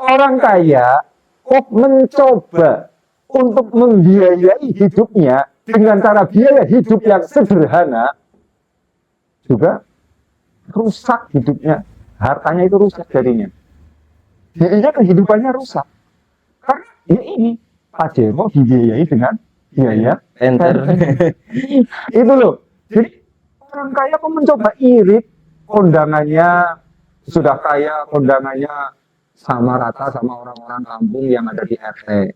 Orang kaya kok mencoba untuk membiayai hidupnya dengan cara biaya hidup yang sederhana, juga rusak hidupnya. Hartanya itu rusak jadinya. Jadinya kehidupannya rusak. Karena ya ini, Pak Jemo dibiayai dengan biaya Enter. itu loh. Jadi orang kaya kok mencoba irit, kondangannya sudah kaya, kondangannya sama rata sama orang-orang kampung yang ada di RT.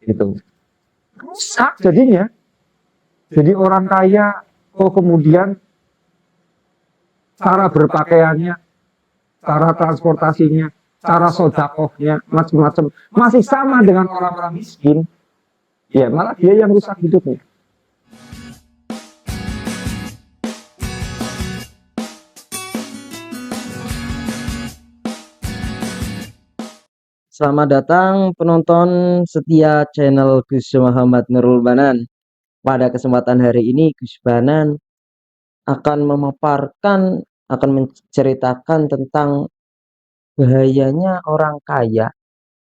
Itu rusak jadinya. Jadi orang kaya kok kemudian cara berpakaiannya, cara transportasinya, cara sodakohnya, macam-macam masih sama dengan orang-orang miskin. Ya malah dia yang rusak hidupnya. Selamat datang penonton setia channel Gus Muhammad Nurul Banan. Pada kesempatan hari ini Gus Banan akan menceritakan tentang bahayanya orang kaya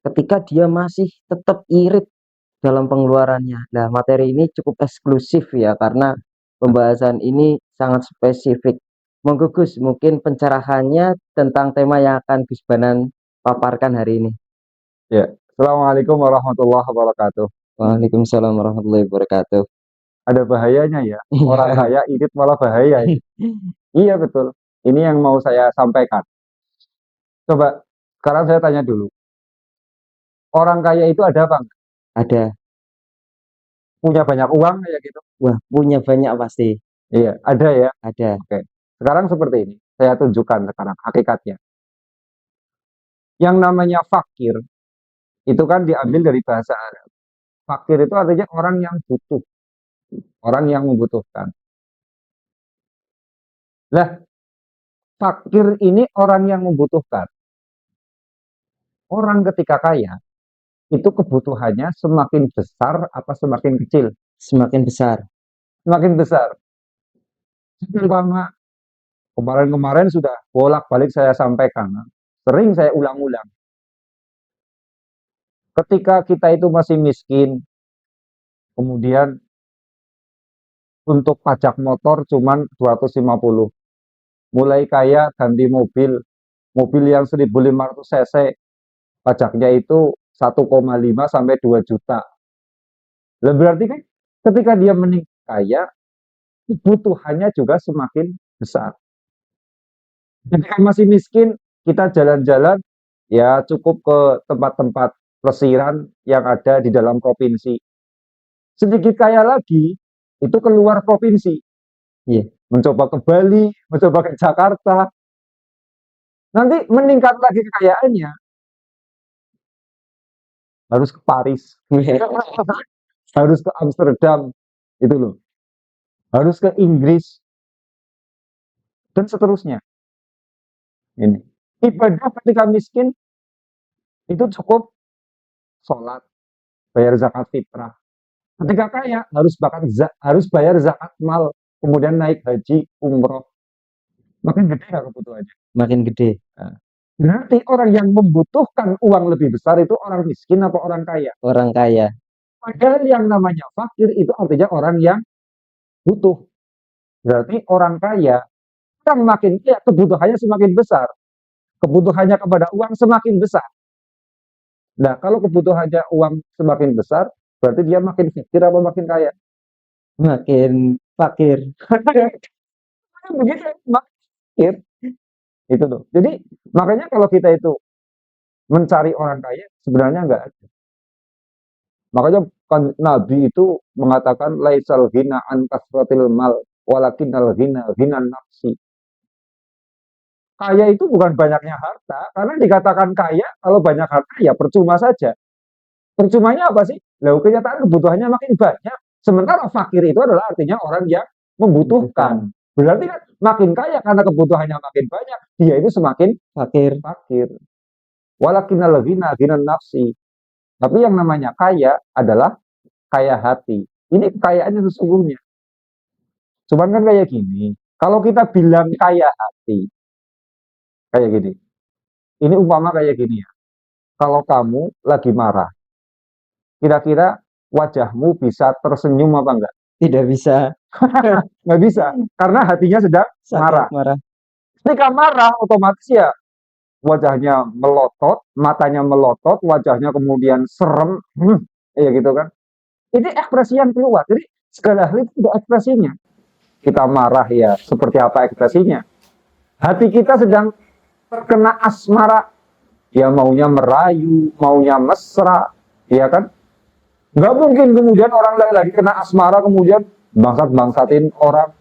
ketika dia masih tetap irit dalam pengeluarannya. Nah, materi ini cukup eksklusif ya karena pembahasan ini sangat spesifik. Monggo Gus, mungkin pencerahannya tentang tema yang akan Gus Banan paparkan hari ini. Ya, Assalamualaikum warahmatullahi wabarakatuh. Waalaikumsalam warahmatullahi wabarakatuh. Ada bahayanya ya, orang kaya irit malah bahaya. Iya betul. Ini yang mau saya sampaikan. Coba sekarang saya tanya dulu, orang kaya itu ada apa? Ada. Punya banyak uang kayak gitu? Wah, punya banyak pasti. Iya, ada ya. Ada. Oke. Sekarang seperti ini, saya tunjukkan sekarang hakikatnya. Yang namanya fakir itu kan diambil dari bahasa Arab. Fakir itu artinya orang yang butuh, orang yang membutuhkan. Nah, fakir ini orang yang membutuhkan. Orang ketika kaya, itu kebutuhannya semakin besar apa semakin kecil? Semakin besar. Semakin besar. Umpama kemarin-kemarin sudah bolak-balik saya sampaikan, sering saya ulang-ulang. Ketika kita itu masih miskin, kemudian untuk pajak motor cuman 250. Mulai kaya ganti mobil, mobil yang 1500 cc, pajaknya itu 1,5 sampai 2 juta. Lah berarti kan ketika dia meningkat kaya, kebutuhannya juga semakin besar. Ketika masih miskin, kita jalan-jalan ya cukup ke tempat-tempat plesiran yang ada di dalam provinsi. Sedikit kaya lagi, itu keluar provinsi. Iya. Mencoba ke Bali, mencoba ke Jakarta. Nanti meningkat lagi kekayaannya, harus ke Paris, harus ke Amsterdam, itu loh. Harus ke Inggris, dan seterusnya. Ini. Ibadah ketika miskin, itu cukup sholat, bayar zakat fitrah. Ketika kaya, harus bayar zakat mal, kemudian naik haji, umroh. Makin gede nggak kebutuhannya? Makin gede. Nah, berarti orang yang membutuhkan uang lebih besar itu orang miskin apa orang kaya? Orang kaya. Padahal yang namanya fakir itu artinya orang yang butuh. Berarti orang kaya, orang makin kaya, kebutuhannya semakin besar. Kebutuhannya kepada uang semakin besar. Nah, kalau kebutuhannya uang semakin besar, berarti dia makin fakir apa makin kaya? Makin fakir. Begitu, fakir. Itu loh. Jadi, makanya kalau kita itu mencari orang kaya, sebenarnya enggak ada. Makanya kan Nabi itu mengatakan laisal ghina an kasratil mal walakinnal ghina ghinan nafsi. Kaya itu bukan banyaknya harta, karena dikatakan kaya kalau banyak harta ya percuma saja. Percumanya apa sih? Lalu kenyataan kebutuhannya makin banyak. Sementara fakir itu adalah artinya orang yang membutuhkan. Berarti kan makin kaya karena kebutuhannya makin banyak, dia itu semakin fakir. Walakinnal ghina ghinan nafsi. Tapi yang namanya kaya adalah kaya hati. Ini kekayaannya sesungguhnya. Cuman kan kayak gini, kalau kita bilang kaya hati, kayak gini. Ini umpama kayak gini ya. Kalau kamu lagi marah, kira-kira wajahmu bisa tersenyum apa enggak? Tidak bisa. Nggak bisa, karena hatinya sedang marah. Sangat marah. Ketika marah, otomatis ya wajahnya melotot, matanya melotot, wajahnya kemudian serem, ya gitu kan. Ini ekspresi yang keluar. Jadi segala hal itu ada ekspresinya. Kita marah ya, seperti apa ekspresinya? Hati kita sedang terkena asmara, ya maunya merayu, maunya mesra, ya kan? Nggak mungkin kemudian orang lain lagi kena asmara kemudian bangsat-bangsatin orang,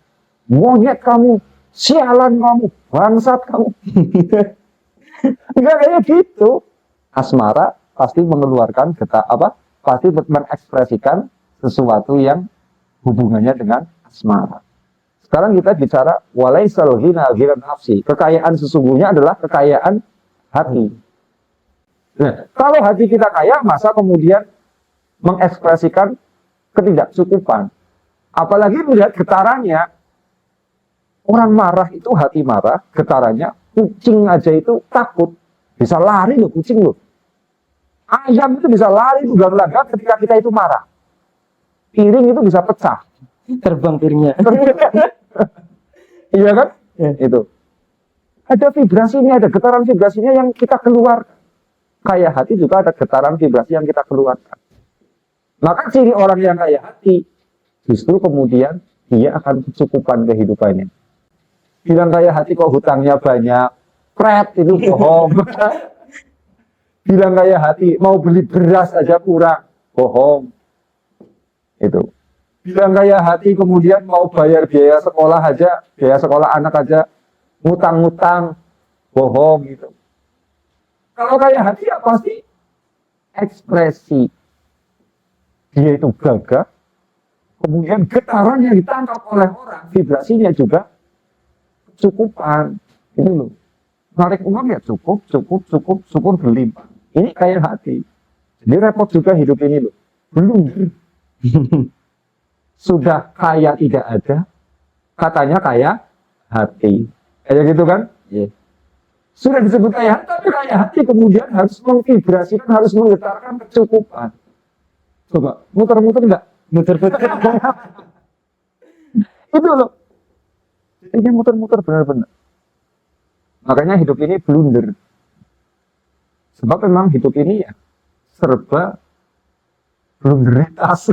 monyet kamu, sialan kamu, bangsat kamu. Nggak kayak gitu. Asmara pasti mengeluarkan pasti mengekspresikan sesuatu yang hubungannya dengan asmara. Sekarang kita bicara walaisal ghina ghinan nafsi. Kekayaan sesungguhnya adalah kekayaan hati. Nah, kalau hati kita kaya, masa kemudian mengekspresikan ketidakcukupan. Apalagi melihat getarannya. Orang marah itu hati marah, getarannya kucing aja itu takut. Bisa lari loh kucing loh. Ayam itu bisa lari ugal-ugalan ketika kita itu marah. Piring itu bisa pecah. Terbang piringnya. Iya kan? Ya. Itu. Ada vibrasinya, ada getaran vibrasinya yang kita keluarkan. Kaya hati juga ada getaran vibrasi yang kita keluarkan. Maka ciri orang yang kaya hati, justru kemudian dia akan kecukupan kehidupannya. Bilang kaya hati kok hutangnya banyak, pret itu bohong. Bilang kaya hati mau beli beras aja kurang, bohong. Itu. Bilang kaya hati kemudian mau bayar biaya sekolah aja, biaya sekolah anak aja, ngutang-ngutang, bohong gitu. Kalau kaya hati ya pasti ekspresi. Dia itu gagah, kemudian getaran yang ditangkap oleh orang, vibrasinya juga kecukupan. Itu loh. Narik uang ya cukup berlimpah. Ini kaya hati. Jadi repot juga hidup ini loh. Belum. Sudah kaya tidak ada, katanya kaya hati. Kayak gitu kan? Yeah. Sudah disebut kaya hati, tapi kaya hati kemudian harus mengvibrasikan, harus menggetarkan kecukupan. Coba, muter-muter enggak? Muter-muter. Itu loh. Ini muter-muter benar-benar. Makanya hidup ini blunder. Sebab memang hidup ini ya serba blunderitas.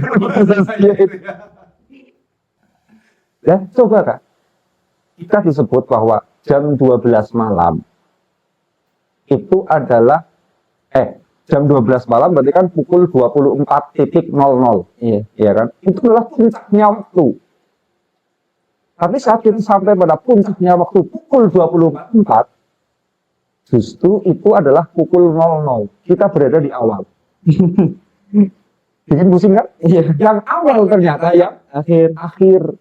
Ya, coba Kak. Kita disebut bahwa jam 12 malam itu adalah jam 12 malam berarti kan pukul 24.00. Iya. Ya kan? Itu adalah puncaknya waktu. Tapi saat kita sampai pada puncaknya waktu pukul 24, justru itu adalah pukul 00. Kita berada di awal. Bikin pusing kan? Iya. Yang awal ternyata yang akhir.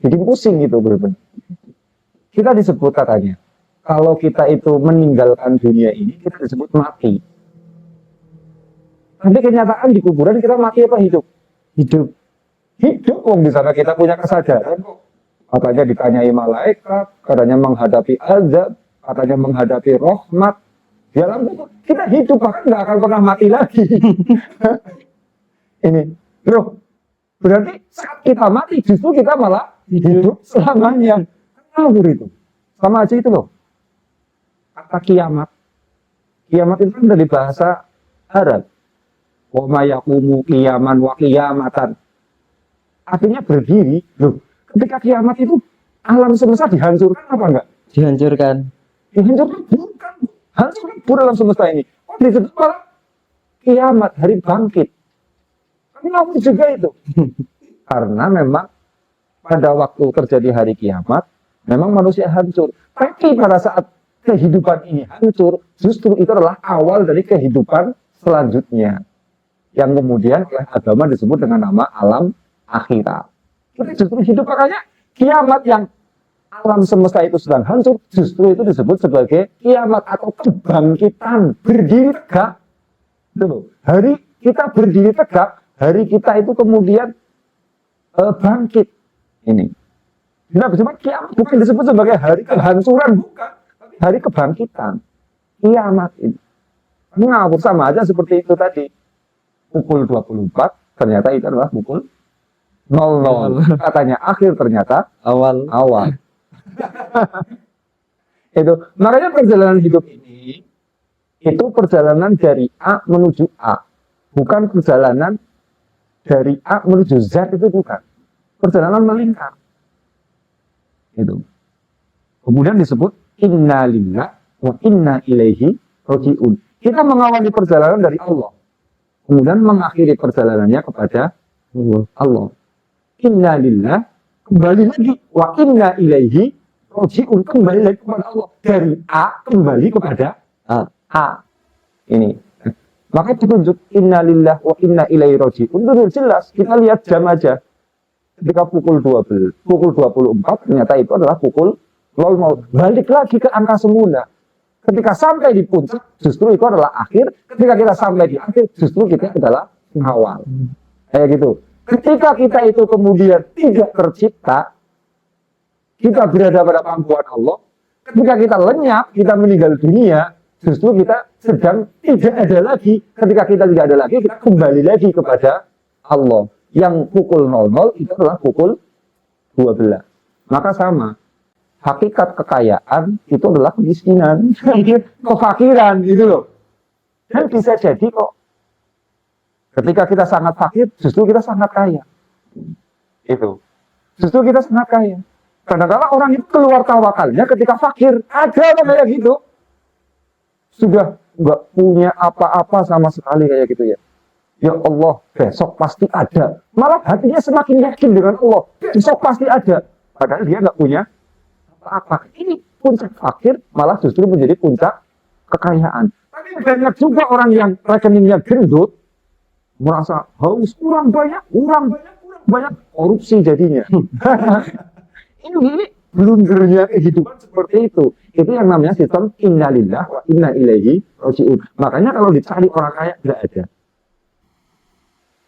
Bikin pusing gitu benar-benar. Kita disebut katanya, kalau kita itu meninggalkan dunia ini, kita disebut mati. Tapi kenyataan di kuburan kita mati apa hidup? Hidup. Hidup, di sana kita punya kesadaran kok. Katanya ditanyai malaikat, katanya menghadapi azab, katanya menghadapi rahmat. Di alam itu kita hidup, bahkan nggak akan pernah mati lagi. Ini, loh, berarti saat kita mati justru kita malah hidup selamanya. Ngawur itu. Sama aja itu loh. Kata kiamat. Kiamat itu kan dari bahasa Arab. Wa ma yaqumu qiyaman wa qiyamatan. Artinya berdiri. Loh, ketika kiamat itu alam semesta dihancurkan apa enggak? Dihancurkan. Dihancurkan bukan. Hancurkan pun alam semesta ini. Oh, disebut malah kiamat, hari bangkit. Kenapa juga itu? Karena memang pada waktu terjadi hari kiamat, memang manusia hancur. Tapi pada saat kehidupan ini hancur, justru itu adalah awal dari kehidupan selanjutnya. Yang kemudian oleh agama disebut dengan nama alam akhirat. Jadi justru hidup, makanya kiamat yang alam semesta itu sedang hancur, justru itu disebut sebagai kiamat atau kebangkitan, berdiri tegak. Itu loh. Hari kita berdiri tegak, hari kita itu kemudian bangkit. Ini. Nah, cuma kiamat bukan disebut sebagai hari kehancuran, bukan. Tapi hari kebangkitan, kiamat ini. Ngawur sama aja seperti itu tadi. Pukul 24, ternyata itu adalah pukul 00. Katanya akhir, ternyata Awal. awal. Itu makanya perjalanan hidup ini itu perjalanan dari A menuju A, bukan perjalanan dari A menuju Z, itu bukan. Perjalanan melingkar. Itu. Kemudian disebut inna lillah wa inna ilaihi raji'un. Kita mengawali perjalanan dari Allah. Kemudian mengakhiri perjalanannya kepada Allah. Inna lillah, kembali lagi, wa inna ilaihi raji'un, kembali lagi kepada Allah. Dari A kembali kepada A. Ini. Maka ditunjuk inna lillah wa inna ilaihi raji'un. Itu jelas. Kita lihat jam aja. Ketika pukul 12, pukul 24, ternyata itu adalah pukul 00. Balik lagi ke angka semula. Ketika sampai di puncak, justru itu adalah akhir. Ketika kita sampai di akhir, justru kita adalah awal. Kayak gitu. Ketika kita itu kemudian tidak tercipta, kita berada pada pangkuan Allah. Ketika kita lenyap, kita meninggal dunia, justru kita sedang tidak ada lagi. Ketika kita tidak ada lagi, kita kembali lagi kepada Allah. Yang pukul 00 itu adalah pukul 12. Maka sama. Hakikat kekayaan itu adalah kemiskinan. Kefakiran gitu loh. Dan bisa jadi kok. Ketika kita sangat fakir, justru kita sangat kaya. Itu. Justru kita sangat kaya. Kadang-kadang orang itu keluar tawakalnya ketika fakir. Ada kayak gitu. Sudah nggak punya apa-apa sama sekali kayak gitu ya. Ya Allah, besok pasti ada. Malah hatinya semakin yakin dengan Allah. Besok pasti ada. Padahal dia nggak punya apa-apa. Ini puncak fakir, malah justru menjadi puncak kekayaan. Tapi banyak juga orang yang rekeningnya gendut, merasa haus, kurang banyak, korupsi jadinya. Ini blundernya kehidupan seperti itu. Itu yang namanya sistem inna lillah wa inna ilaihi raji'un. Makanya kalau dicari orang kaya, tidak ada.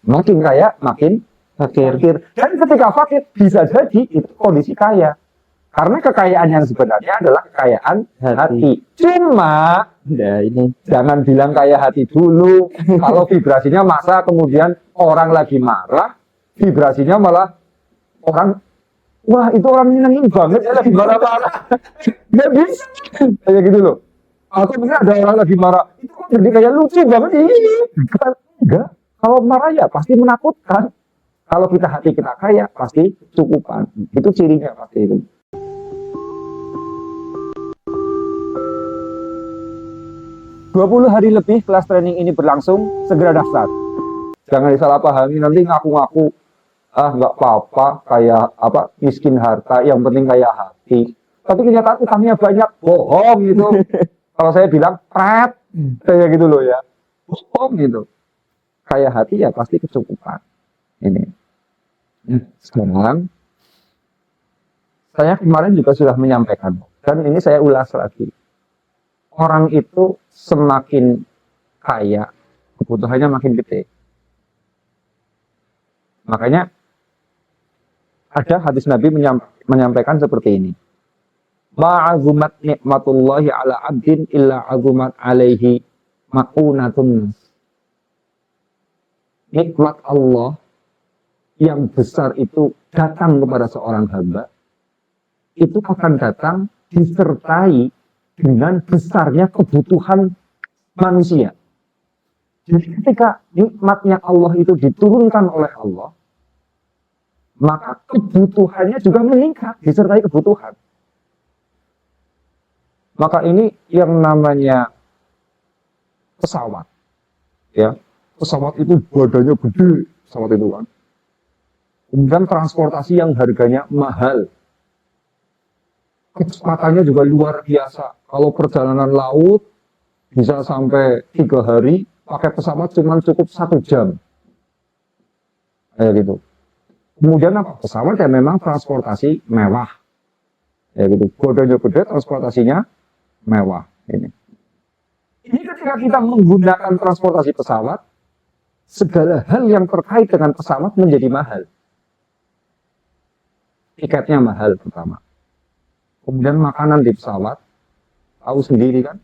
Makin kaya, makin fakir. Dan ketika fakir, bisa jadi itu kondisi kaya. Karena kekayaan yang sebenarnya adalah kekayaan hati. Cuma, ini jangan bilang kaya hati dulu. Kalau vibrasinya masa kemudian orang lagi marah, vibrasinya malah orang, wah itu orang nyenengin banget, ya lagi marah-marah. Nggak bisa. Kayak gitu loh. Atau mungkin ada orang lagi marah, itu kok jadi kayak lucu banget ini. Enggak. Kalau marah ya pasti menakutkan. Kalau kita hati kita kaya, pasti cukupan. Itu cirinya pasti itu. ...20 hari lebih kelas training ini berlangsung, segera daftar. Jangan disalahpahami, nanti ngaku-ngaku, nggak apa-apa, kayak apa miskin harta, yang penting kaya hati. Tapi kenyataan utangnya banyak, bohong gitu. Kalau saya bilang, pret, kayak gitu loh ya. Bohong gitu. Kaya hati ya pasti kecukupan. Ini. Sekarang, saya kemarin juga sudah menyampaikan, dan ini saya ulas lagi. Orang itu semakin kaya, kebutuhannya makin gede. Makanya ada hadis Nabi menyampaikan seperti ini. Ma'azumat nikmatullahi ala abdin illa azumat alaihi ma'unatun. Nikmat Allah yang besar itu datang kepada seorang hamba, itu akan datang disertai dengan besarnya kebutuhan manusia. Jadi ketika nikmatnya Allah itu diturunkan oleh Allah, maka kebutuhannya juga meningkat, disertai kebutuhan. Maka ini yang namanya pesawat. Ya, pesawat itu badannya gede, pesawat itu kan. Kemudian transportasi yang harganya mahal. Kecepatannya juga luar biasa. Kalau perjalanan laut bisa sampai 3 hari, pakai pesawat cuma cukup 1 jam. Kayak gitu. Kemudian apa? Pesawat ya memang transportasi mewah. Kayak gitu. Badannya gede, transportasinya mewah. Ini ketika kita menggunakan transportasi pesawat, segala hal yang terkait dengan pesawat menjadi mahal. Tiketnya mahal pertama. Kemudian makanan di pesawat, tahu sendiri kan.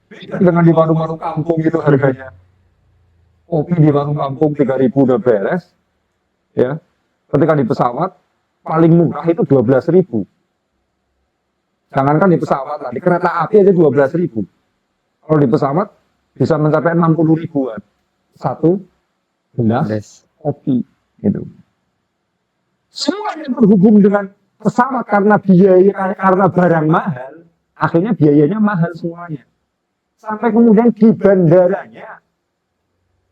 Beda dengan di warung-warung kampung itu harganya. Kopi di warung kampung 3.000 udah beres, ya. Ketika di pesawat paling murah itu 12.000. Jangankan di pesawat lah, di kereta api aja 12.000. Kalau di pesawat bisa mencapai 60 ribuan satu gelas Yes. kopi, gitu. Semua yang berhubung dengan pesawat karena biaya, karena barang mahal, akhirnya biayanya mahal semuanya. Sampai kemudian di bandaranya,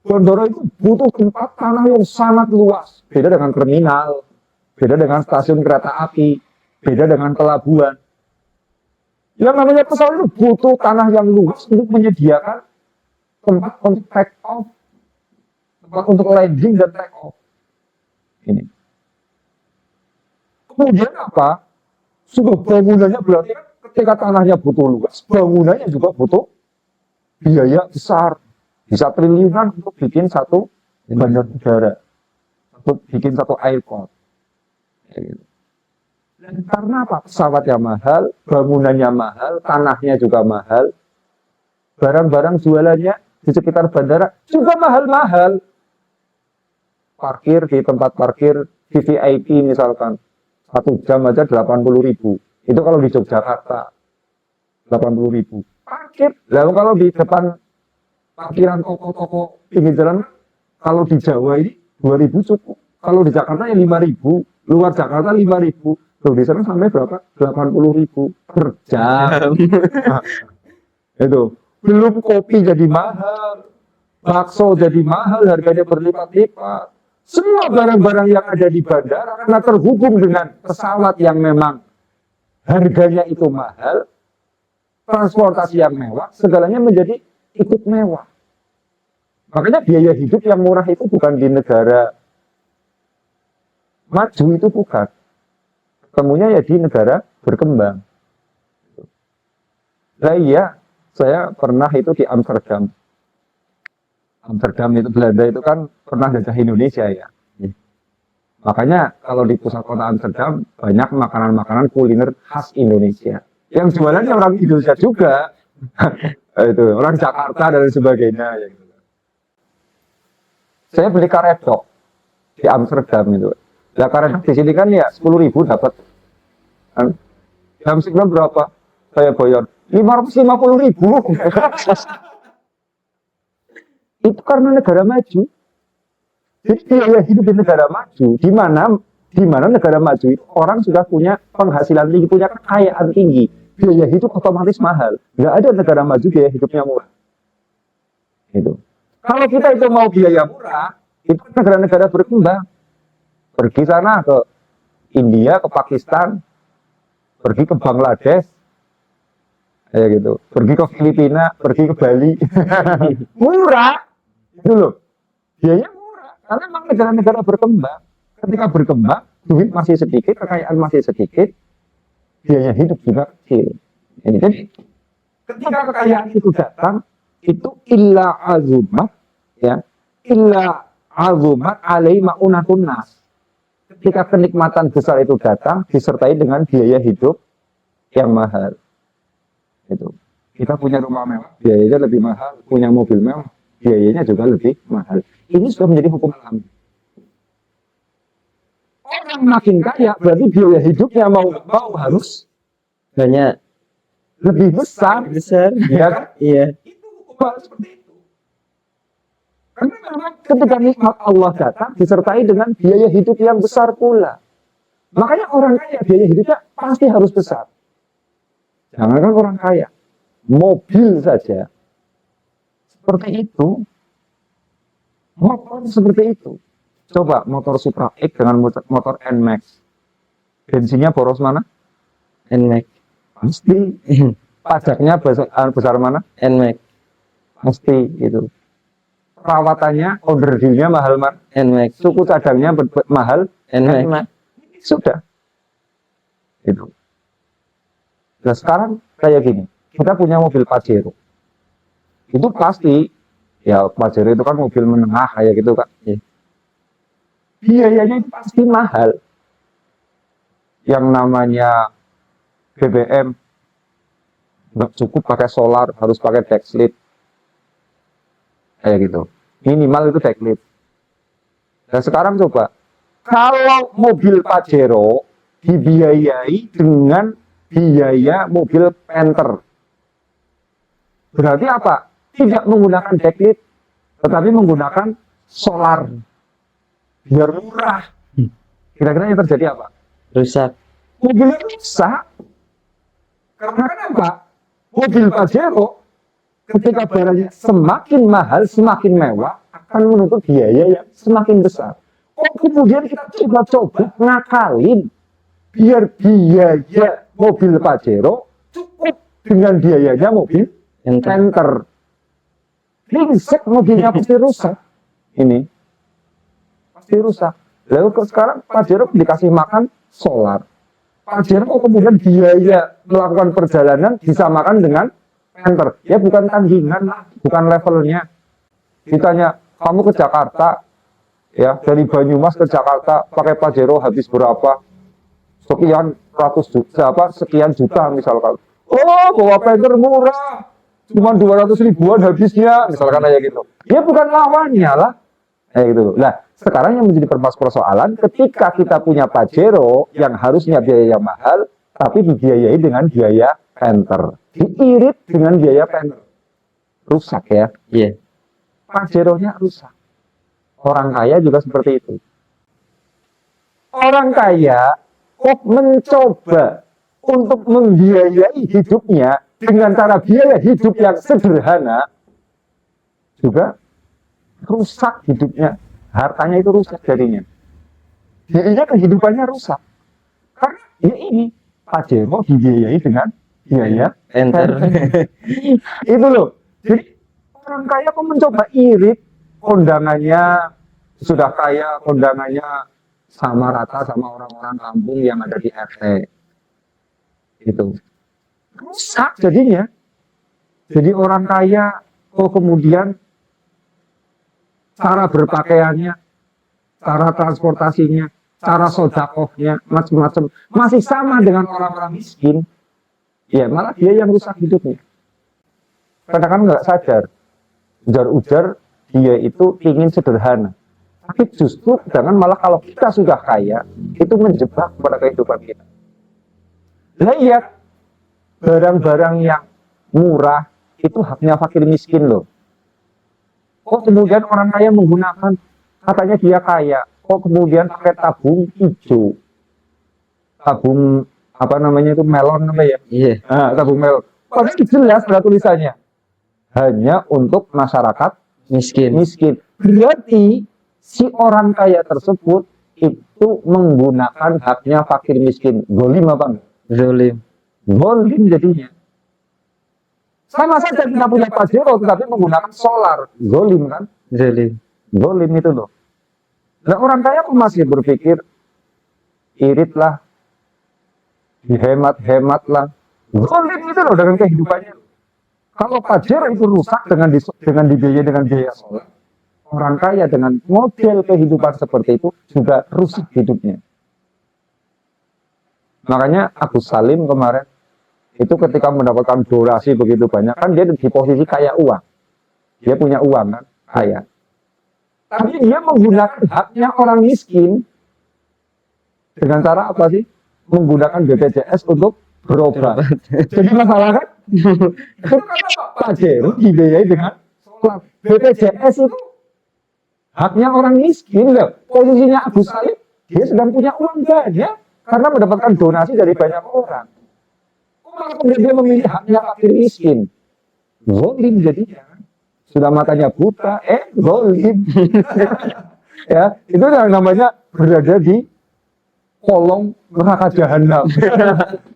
bandara itu butuh tempat tanah yang sangat luas. Beda dengan terminal, beda dengan stasiun kereta api, beda dengan pelabuhan. Yang namanya pesawat itu butuh tanah yang luas untuk menyediakan tempat untuk take off, tempat untuk landing dan take off. Ini. Kemudian apa? Sudah bangunannya berarti kan ketika tanahnya butuh luas, bangunannya juga butuh biaya besar. Bisa triliunan untuk bikin satu bandar udara, untuk bikin satu airport. Dan karena apa? Pesawatnya mahal, bangunannya mahal, tanahnya juga mahal, barang-barang jualannya di sekitar bandara juga mahal-mahal. Parkir di tempat parkir VVIP misalkan, 1 jam aja 80.000. Itu kalau di Yogyakarta 80.000. Parkir, lalu kalau di depan parkiran toko-toko pinggir jalan, kalau di Jawa ini 2.000 cukup. Kalau di Jakarta ya 5.000, luar Jakarta 5.000. Loh, di sana sampai berapa? 80.000 per jam. Itu. Belum kopi jadi mahal, bakso jadi mahal, harganya berlipat-lipat. Semua barang-barang yang ada di bandara karena terhubung dengan pesawat yang memang harganya itu mahal, transportasi yang mewah, segalanya menjadi ikut mewah. Makanya biaya hidup yang murah itu bukan di negara maju, itu bukan. Ketemunya ya di negara berkembang. Nah iya, saya pernah itu di Amsterdam. Amsterdam itu Belanda itu kan pernah jajah Indonesia ya. Makanya kalau di pusat kota Amsterdam banyak makanan-makanan kuliner khas Indonesia. Yang jualannya orang Indonesia juga. Itu orang Jakarta dan sebagainya. Ya. Saya beli karedok di Amsterdam itu. Nah karedok di sini kan ya 10.000 dapat. Jam 9 berapa? Saya bayar 550.000. Itu karena negara maju. Jadi biaya hidup di negara maju, di mana negara maju itu orang sudah punya penghasilan tinggi, punya kekayaan tinggi, biaya hidup otomatis mahal. Nggak ada negara maju biaya hidupnya murah. Itu. Kalau kita itu mau biaya murah, itu negara-negara berkembang. Pergi sana ke India, ke Pakistan, pergi ke Bangladesh, ya gitu. Pergi ke Filipina, pergi ke Bali. Murah. Itu loh. Biayanya murah. Karena memang negara-negara berkembang. Ketika berkembang, duit masih sedikit, kekayaan masih sedikit, biaya hidup juga kecil. Jadi, ketika kekayaan itu datang, itu illa azumat, ya, illa azumat alai ma'unatun nas. Ketika kenikmatan besar itu datang, disertai dengan biaya hidup yang mahal. Itu. Kita punya rumah mewah, biayanya lebih mahal, punya mobil mewah, biayanya juga lebih mahal. Ini sudah menjadi hukum alam. Orang makin kaya, berarti biaya hidupnya mau harus Banyak. lebih besar. Ya kan? Iya. Itu hukum seperti itu. Karena memang ketika nikmat Allah datang, disertai dengan biaya hidup yang besar pula. Makanya orang kaya, biaya hidupnya pasti harus besar. Jangankan orang kaya, mobil saja seperti itu, motor seperti itu. Coba motor Supra X dengan motor NMAX, bensinnya boros mana? NMAX. Pasti. Pajaknya besar mana? NMAX. Pasti itu. Perawatannya, order dealnya mahal mana? NMAX. Suku cadangnya mahal? NMAX. Sudah. Itu. Nah sekarang kayak gini, kita punya mobil Pajero. Itu pasti, ya Pajero itu kan mobil menengah kayak gitu kan. Biayanya itu pasti mahal. Yang namanya BBM, nggak cukup pakai solar, harus pakai backlit kayak gitu. Minimal itu backlit. Dan sekarang coba, kalau mobil Pajero dibiayai dengan biaya mobil Panther, berarti apa? Tidak menggunakan backlit, tetapi menggunakan solar, biar murah. Kira-kira yang terjadi apa? Rusak. Mobilnya rusak. Karena kenapa? Mobil Pajero ketika barangnya semakin mahal, semakin mewah, akan menuntut biaya yang semakin besar. Oh, kemudian kita coba-coba ngakalin biar biaya mobil Pajero cukup dengan biayanya mobil Panther. Ringsek mobilnya pasti rusak. Ini pasti rusak. Lalu sekarang Pajero dikasih makan solar. Pajero kemudian biaya melakukan perjalanan disamakan dengan Panther. Ya bukan tandingan lah, bukan levelnya. Ditanya, kamu ke Jakarta, ya dari Banyumas ke Jakarta pakai Pajero habis berapa? Sekian ratus juta, sekian juta misalkan. Oh, bawa Panther murah, cuma 200 ribuan habisnya, misalkan aja gitu. Ya bukan lawannya lah. Gitu. Nah, sekarang yang menjadi persoalan ketika kita punya Pajero yang harusnya biaya mahal, tapi dibiayai dengan biaya Panther, diirit dengan biaya Panther, rusak ya. Iya. Pajeronya rusak. Orang kaya juga seperti itu. Orang kaya mencoba untuk membiayai hidupnya dengan cara biaya hidup yang sederhana, juga rusak hidupnya, hartanya itu rusak jadinya. Jadinya kehidupannya rusak. Karena ya ini, Pajero dibiayai dengan biaya Enter. itu loh. Jadi orang kaya kok mencoba irit, kondangannya sudah kaya, kondangannya sama rata sama orang-orang kampung yang ada di RT. Itu rusak jadinya. Jadi orang kaya kok kemudian cara berpakaiannya, cara transportasinya, cara sodakohnya, macam-macam masih sama dengan orang-orang miskin. Ya malah dia yang rusak hidupnya. Kadang-kadang nggak sadar, ujar-ujar dia itu ingin sederhana. Tapi justru jangan malah kalau kita sudah kaya, itu menjebak pada kehidupan kita. Lihat, barang-barang yang murah itu haknya fakir miskin loh. Kok kemudian orang kaya menggunakan, katanya dia kaya, kok kemudian pakai tabung hijau, tabung apa namanya itu, melon apa ya? Iya. Tabung melon. Padahal jelas ada tulisannya, hanya untuk masyarakat miskin. Berarti si orang kaya tersebut itu menggunakan haknya fakir miskin. Zolim apa enggak? Zolim jadinya. Sama saja kita punya Pajero tetapi menggunakan solar. Zolim kan? Zolim itu loh. Nah orang kaya pun masih berpikir, iritlah, dihemat-hematlah. Zolim itu loh dengan kehidupannya. Kalau Pajero itu rusak dengan dibiayai dengan biaya solar, orang kaya dengan model kehidupan seperti itu juga rusak hidupnya. Makanya Agus Salim kemarin itu ketika mendapatkan donasi begitu banyak, kan dia di posisi kaya uang. Dia punya uang kan, kaya. Tapi dia menggunakan haknya orang miskin dengan cara apa sih? Menggunakan BPJS untuk berobat. Jadi masalah kan? Itu kan Pajero dibiayai dengan solar. BPJS itu haknya orang miskin loh. Posisinya Agus Salim, dia sedang punya uang banyak karena mendapatkan donasi dari banyak orang. Kalau kemudian dia memilih haknya fakir miskin, zolim jadinya. Sudah matanya buta, zolim. Ya, itu yang namanya berada di kolong neraka jahanam.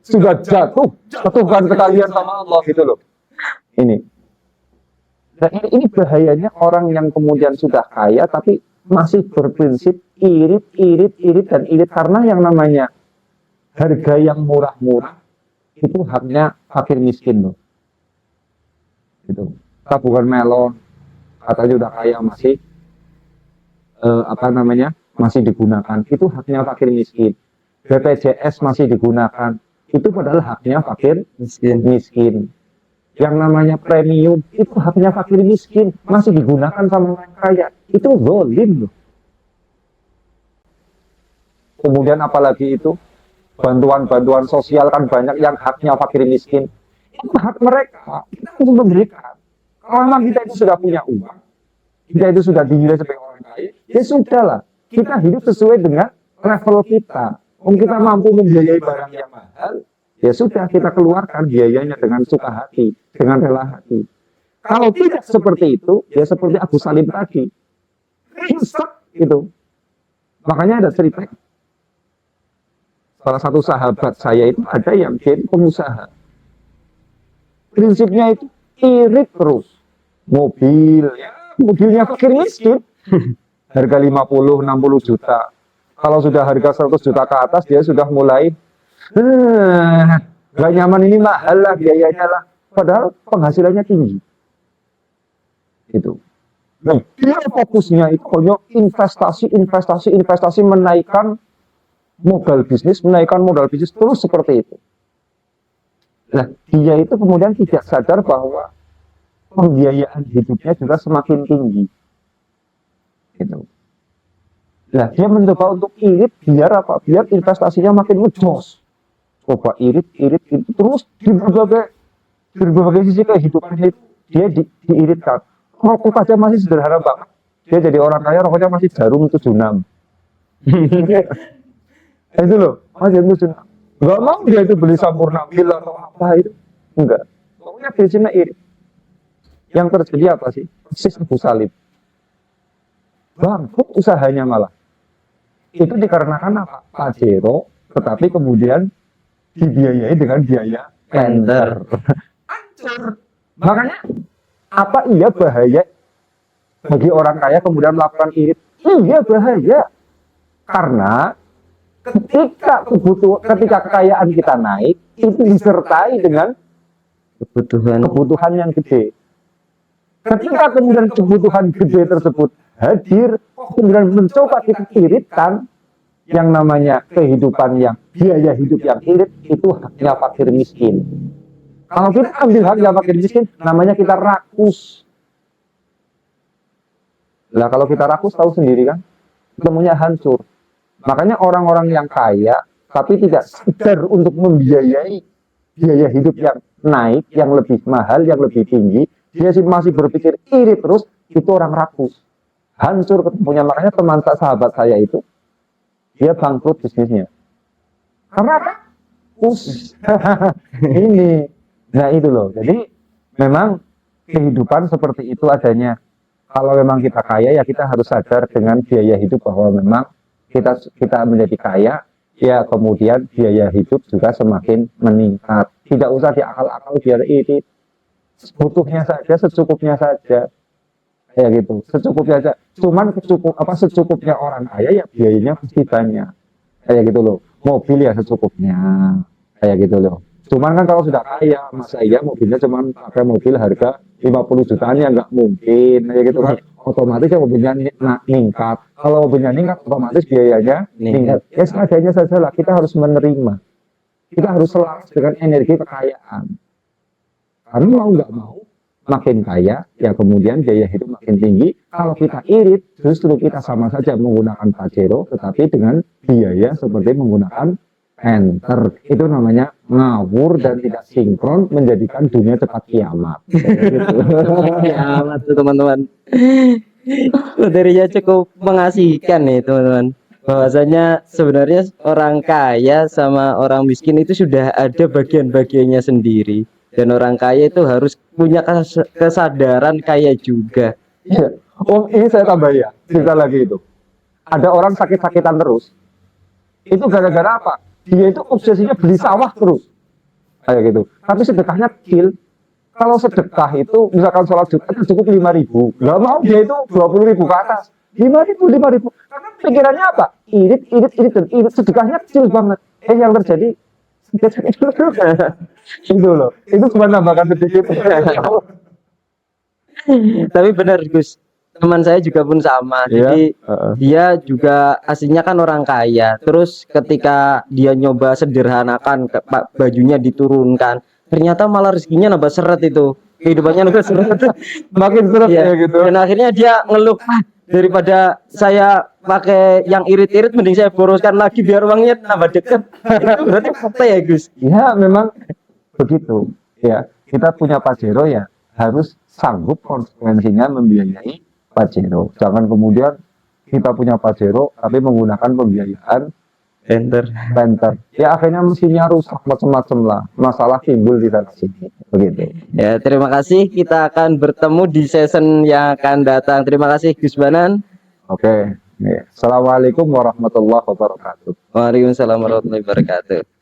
Sudah jatuhkan sekalian sama Allah gitu loh. Ini. Dan ini bahayanya orang yang kemudian sudah kaya tapi masih berprinsip irit karena yang namanya harga yang murah-murah itu haknya fakir miskin loh. Gitu. Tabungan melon katanya udah kaya masih masih digunakan, itu haknya fakir miskin. BPJS masih digunakan, itu padahal haknya fakir miskin. yang namanya premium itu haknya fakir miskin masih digunakan sama orang kaya, itu zalim loh. Kemudian apalagi itu bantuan-bantuan sosial kan banyak yang haknya fakir miskin, itu hak mereka, kita harus memberikan. Kalau memang kita itu sudah punya uang, kita itu sudah dinilai sebagai orang kaya, ya sudahlah, kita hidup sesuai dengan level kita. Om kita mampu membiayai barang yang mahal, ya sudah kita keluarkan biayanya dengan suka hati, dengan rela hati. Kalau tidak seperti itu, ya seperti Abu Salim tadi, riset itu. Makanya ada cerita, salah satu sahabat saya itu ada yang jadi pengusaha. Prinsipnya itu irit terus. Mobil, ya, mobilnya fakir miskin. Harga 50, 60 juta. Kalau sudah harga 100 juta ke atas, dia sudah mulai nggak nyaman, ini mahal lah biayanya lah. Padahal penghasilannya tinggi. Itu. Nah, dia fokusnya itu hanya investasi menaikkan modal bisnis terus seperti itu. Nah, dia itu kemudian tidak sadar bahwa pembiayaan hidupnya juga semakin tinggi. Gitu. Nah, dia mencoba untuk irit biar apa? Biar investasinya makin ngejos. Coba irit terus di berbagai sisi kehidupan itu dia diiritkan. Rokok aja masih sederhana banget. Dia jadi orang kaya, rokoknya masih Jarum 76. Itu loh, masih 76. Gak mau dia itu beli Sampurna Mil atau apa itu. Enggak. Pokoknya prinsipnya irit. Yang terjadi apa sih? Persis Abu Salim. Bangkrut usahanya malah. Itu dikarenakan apa? Pajero, tetapi kemudian dibiayai dengan biaya tender. Hancur. Makanya, apa iya bahaya bagi orang kaya kemudian melakukan irit? Iya bahaya. Karena ketika kekayaan kita naik, itu disertai dengan kebutuhan yang gede. Ketika kemudian kebutuhan gede tersebut hadir, kemudian mencoba kita iritkan, yang namanya kehidupan yang biaya hidup yang irit, itu haknya fakir miskin. Kalau kita ambil haknya fakir miskin, namanya kita rakus. Nah, kalau kita rakus tahu sendiri kan, ketemunya hancur. Makanya orang-orang yang kaya tapi tidak sadar untuk membiayai biaya hidup yang naik, yang lebih mahal, yang lebih tinggi, dia masih berpikir irit terus, itu orang rakus. Hancur ketemunya. Makanya teman sahabat saya itu, dia bangkrut bisnisnya. Karena rakus. Ini. Nah itu loh. Jadi memang kehidupan seperti itu adanya. Kalau memang kita kaya, ya kita harus sadar dengan biaya hidup bahwa memang kita menjadi kaya, ya kemudian biaya hidup juga semakin meningkat. Tidak usah diakal-akal biar ini butuhnya saja, secukupnya saja, kayak gitu, secukupnya saja. Cuman secukupnya orang kaya, ya biayanya pasti banyak, kayak gitu loh. Mobil ya secukupnya, kayak gitu loh. Cuman kan kalau sudah kaya, masa iya mobilnya cuman pakai mobil harga 50 jutaan, ya nggak mungkin, kayak gitu kan. Otomatis ya mobilnya meningkat. Kalau mobilnya meningkat, otomatis biayanya meningkat. Ya seadanya saja lah, kita harus menerima. Kita harus selaras dengan energi kekayaan. Karena mau nggak mau, makin kaya, ya kemudian biaya hidup makin tinggi. Kalau kita irit, justru kita sama saja menggunakan Pajero, tetapi dengan biaya seperti menggunakan enter. Itu namanya ngawur dan tidak sinkron, menjadikan dunia cepat kiamat. Kiamat tuh teman-teman. Materinya cukup mengasihkan nih teman-teman. Bahwasanya sebenarnya orang kaya sama orang miskin itu sudah ada bagian-bagiannya sendiri. Dan orang kaya itu harus punya kesadaran kaya juga. Ya. Oh, ini saya tambah ya, cerita lagi itu. Ada orang sakit-sakitan terus. Itu gara-gara apa? Dia itu obsesinya beli sawah terus. Kayak gitu. Tapi sedekahnya kecil. Kalau sedekah itu, misalkan sholat Jumat itu cukup 5.000. Nggak mau, dia itu 20.000 ke atas. 5.000. Karena pikirannya apa? Irit. Sedekahnya kecil banget. Yang terjadi, itu loh. Itu cuma nambahkan sedikit. Tapi benar Gus, teman saya juga pun sama. Jadi dia juga aslinya kan orang kaya. Terus ketika dia nyoba sederhanakan, bajunya diturunkan, ternyata malah rezekinya nambah seret itu. Kehidupannya nambah seret. Makin seret Iya. ya gitu. Dan akhirnya dia ngeluh, "Ah, daripada saya pakai yang irit-irit mending saya boroskan lagi biar uangnya nambah deket." Itu berarti fakta ya, Gus? Ya memang begitu. Ya, kita punya Pajero ya harus sanggup konsekuensinya membiayai Pajero. Jangan kemudian kita punya Pajero tapi menggunakan pembiayaan Enter. Panther. Ya akhirnya mesinnya rusak macam-macam lah. Masalah timbul di sana sini. Begitu. Ya, terima kasih. Kita akan bertemu di season yang akan datang. Terima kasih Gus Banan. Oke. Ya. Assalamualaikum warahmatullahi wabarakatuh. Waalaikumsalam warahmatullahi wabarakatuh.